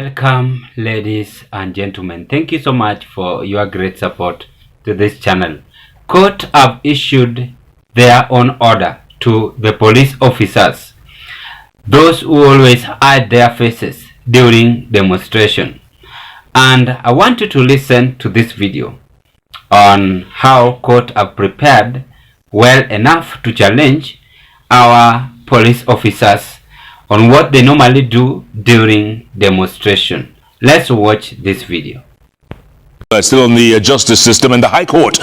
Welcome, ladies and gentlemen. Thank you so much for your great support to this channel. Court have issued their own order to the police officers, those who always hide their faces during demonstration. And I want you to listen to this video on how court have prepared well enough to challenge our police officers on what they normally do during demonstration. Let's watch this video. Still on the justice system, and the High Court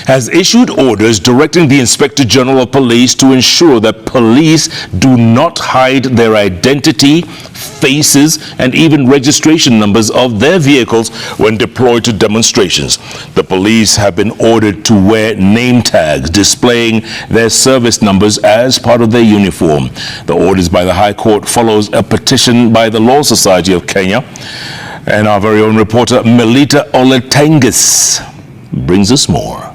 has issued orders directing the Inspector General of Police to ensure that police do not hide their identity, faces, and even registration numbers of their vehicles when deployed to demonstrations. The police have been ordered to wear name tags displaying their service numbers as part of their uniform. The orders by the High Court follows a petition by the Law Society of Kenya. And our very own reporter, Melita Oletengis, brings us more.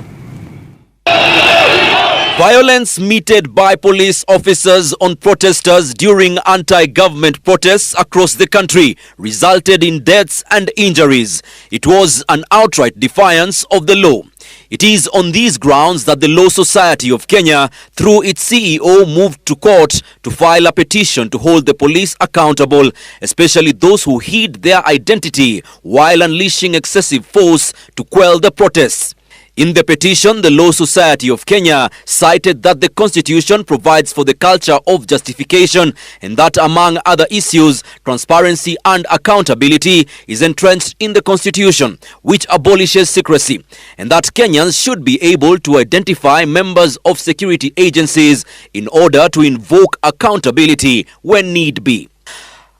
Violence meted by police officers on protesters during anti-government protests across the country resulted in deaths and injuries. It was an outright defiance of the law. It is on these grounds that the Law Society of Kenya, through its CEO, moved to court to file a petition to hold the police accountable, especially those who hid their identity while unleashing excessive force to quell the protests. In the petition, the Law Society of Kenya cited that the Constitution provides for the culture of justification and that, among other issues, transparency and accountability is entrenched in the Constitution, which abolishes secrecy, and that Kenyans should be able to identify members of security agencies in order to invoke accountability when need be.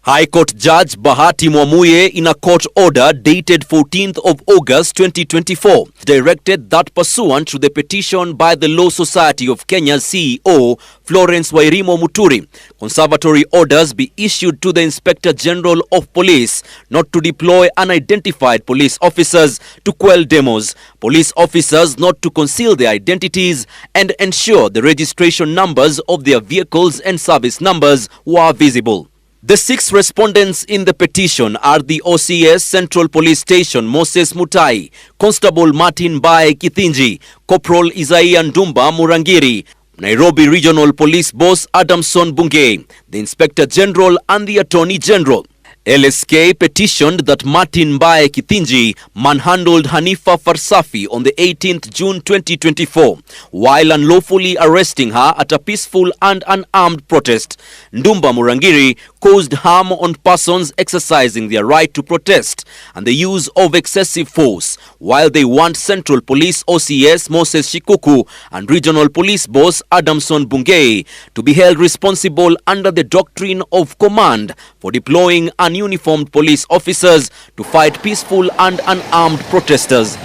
High Court Judge Bahati Mwamuye, in a court order dated 14th of August 2024, directed that pursuant to the petition by the Law Society of Kenya's CEO, Florence Wairimo Muturi, conservatory orders be issued to the Inspector General of Police not to deploy unidentified police officers to quell demos, police officers not to conceal their identities, and ensure the registration numbers of their vehicles and service numbers were visible. The 6 respondents in the petition are the OCS Central Police Station Moses Mutai, Constable Martin Bae Kithinji, Corporal Isaiah Ndumba Murangiri, Nairobi Regional Police Boss Adamson Bungei, the Inspector General and the Attorney General. LSK petitioned that Martin Bae Kithinji manhandled Hanifa Farsafi on the 18th June 2024 while unlawfully arresting her at a peaceful and unarmed protest. Ndumba Murangiri caused harm on persons exercising their right to protest and the use of excessive force, while they want Central Police OCS Moses Shikuku and Regional Police Boss Adamson Bungei to be held responsible under the doctrine of command for deploying ununiformed police officers to fight peaceful and unarmed protesters.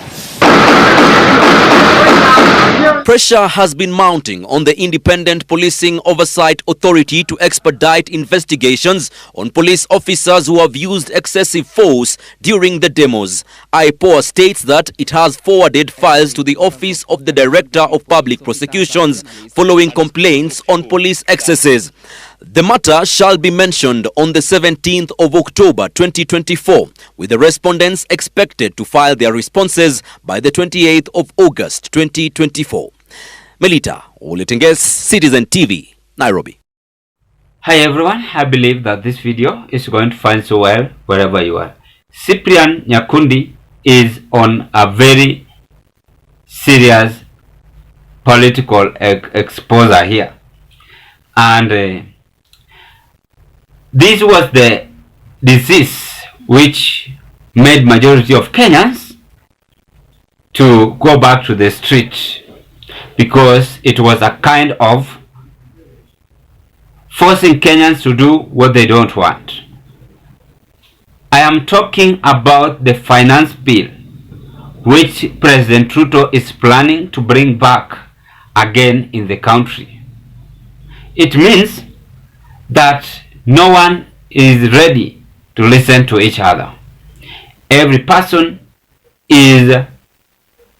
Pressure has been mounting on the Independent Policing Oversight Authority to expedite investigations on police officers who have used excessive force during the demos. IPOA states that it has forwarded files to the Office of the Director of Public Prosecutions following complaints on police excesses. The matter shall be mentioned on the 17th of October 2024, with the respondents expected to file their responses by the 28th of August 2024. Melita Oletengis, Citizen TV, Nairobi. Hi everyone, I believe that this video is going to find so well wherever you are. Cyprian Nyakundi is on a very serious political exposure here. And this was the disease which made majority of Kenyans to go back to the street, because it was a kind of forcing Kenyans to do what they don't want. I am talking about the finance bill which President Ruto is planning to bring back again in the country. It means that no one is ready to listen to each other. Every person is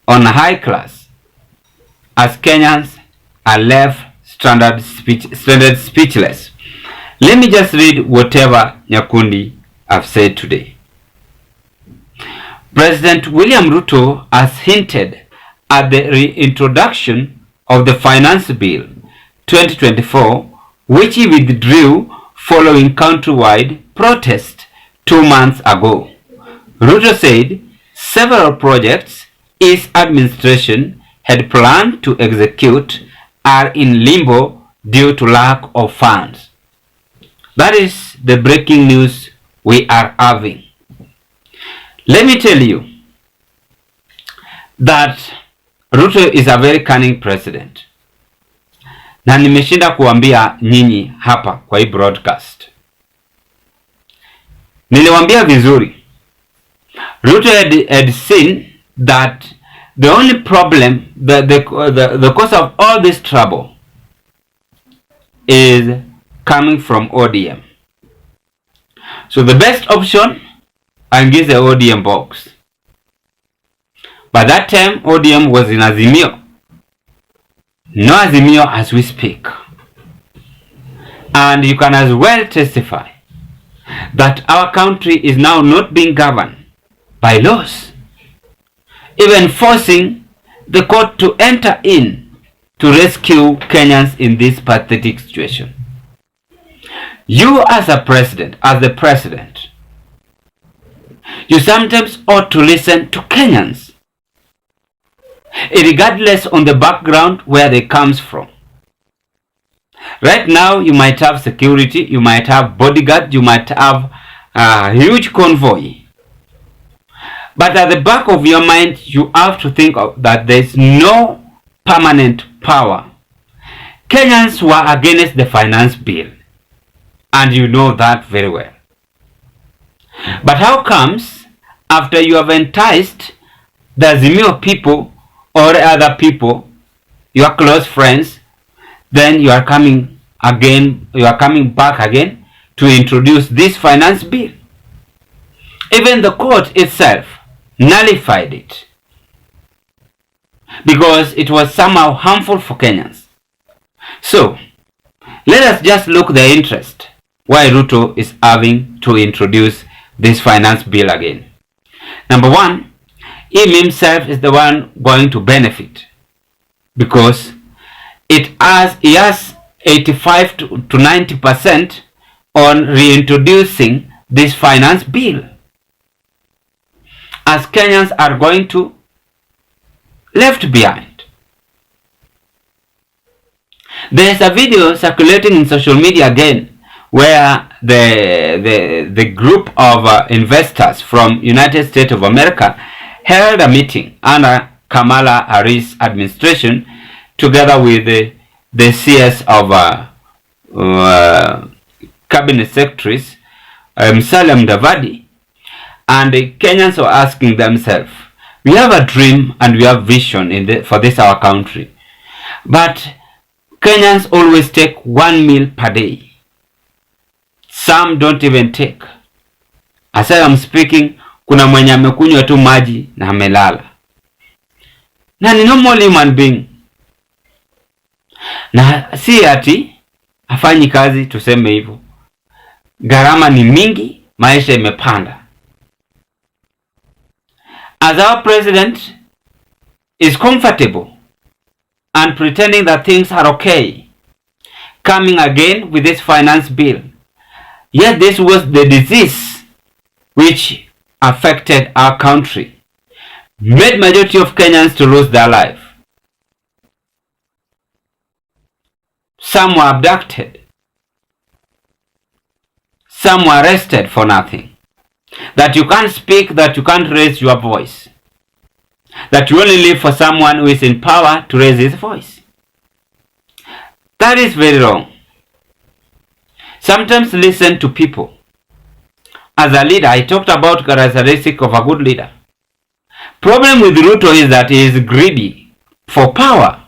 on a high class, as Kenyans are left stranded speechless. Let me just read whatever Nyakundi I've said today. President William Ruto has hinted at the reintroduction of the Finance Bill 2024, which he withdrew following countrywide protest 2 months ago. Ruto said several projects his administration had planned to execute are in limbo due to lack of funds. That is the breaking news we are having. Let me tell you that Ruto is a very cunning president. Na nimeshinda kuambia nyinyi hapa kwa hii broadcast. Niliwaambia vizuri. Ruto had seen that the only problem, the cause of all this trouble is coming from ODM. So the best option, aingize the ODM box. By that time, ODM was in Azimio. No Azimio as we speak. And you can as well testify that our country is now not being governed by laws, even forcing the court to enter in to rescue Kenyans in this pathetic situation. You as a president, as the president, you sometimes ought to listen to Kenyans, regardless on the background where they comes from. Right now, you might have security, you might have bodyguard, you might have a huge convoy. But at the back of your mind, you have to think of that there is no permanent power. Kenyans were against the finance bill, and you know that very well. But how comes, after you have enticed the Azimio people or other people, your close friends, then you are coming back again to introduce this finance bill? Even the court itself nullified it because it was somehow harmful for Kenyans. So let us just look the interest why Ruto is having to introduce this finance bill again. Number one, he himself is the one going to benefit because he has 85 to 90% on reintroducing this finance bill, as Kenyans are going to left behind. There is a video circulating in social media again where the group of investors from United States of America held a meeting under Kamala Harris administration together with the CS of cabinet secretaries, Musalia Mudavadi. And the Kenyans are asking themselves, we have a dream and we have vision for this our country. But Kenyans always take 1 meal per day. Some don't even take. As I am speaking, kuna mwenye amekunywa tu maji na amelala. Na ni normal human being. Na si ati hafanyi kazi tuseme hivyo. Gharama ni mingi, maisha imepanda. As our president is comfortable and pretending that things are okay, coming again with this finance bill, yet this was the disease which affected our country, made majority of Kenyans to lose their life. Some were abducted. Some were arrested for nothing. That you can't speak, that you can't raise your voice. That you only live for someone who is in power to raise his voice. That is very wrong. Sometimes listen to people. As a leader, I talked about characteristic of a good leader. Problem with Ruto is that he is greedy for power.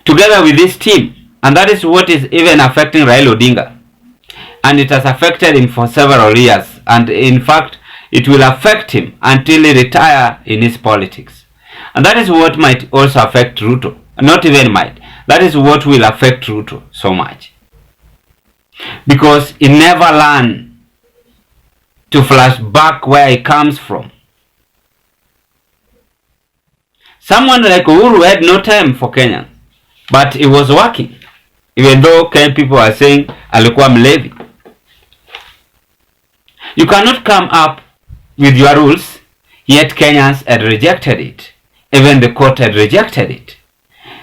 Together with this team. And that is what is even affecting Raila Odinga. And it has affected him for several years. And in fact, it will affect him until he retires in his politics. And that is what might also affect Ruto. Not even might. That is what will affect Ruto so much. Because he never learned to flash back where he comes from. Someone like Uhuru had no time for Kenya, but it was working, even though Kenyan people are saying alikuwa mlevi. You cannot come up with your rules, yet Kenyans had rejected it. Even the court had rejected it.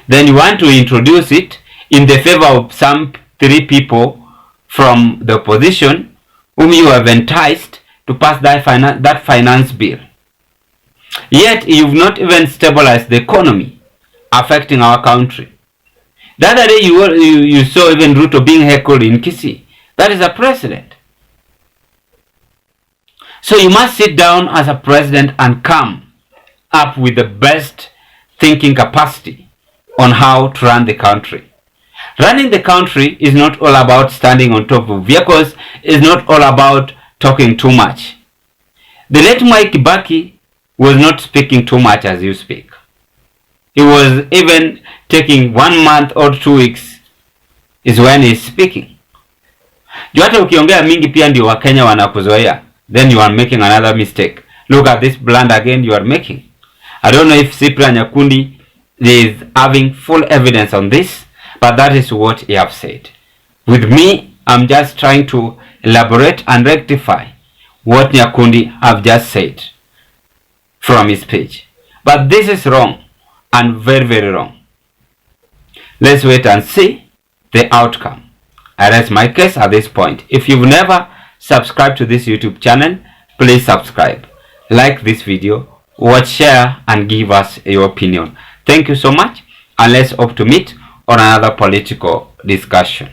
Then you want to introduce it in the favor of some 3 people from the opposition whom you have enticed to pass that finance bill. Yet you've not even stabilized the economy affecting our country. The other day you saw even Ruto being heckled in Kisii. That is a precedent. So you must sit down as a president and come up with the best thinking capacity on how to run the country. Running the country is not all about standing on top of vehicles, is not all about talking too much. The late Mwai Kibaki was not speaking too much as you speak. He was even taking 1 month or 2 weeks is when he's speaking. Juu hata ukiongea mingi pia ndio Wakenya wanakuzoea. Then you are making another mistake. Look at this blunder again you are making. I don't know if Cyprian Nyakundi is having full evidence on this, but that is what he have said. With me, I'm just trying to elaborate and rectify what Nyakundi have just said from his page. But this is wrong and very, very wrong. Let's wait and see the outcome. I rest my case at this point. If you've never subscribed to this YouTube channel, please subscribe. Like this video, watch, share, and give us your opinion. Thank you so much, and let's hope to meet on another political discussion.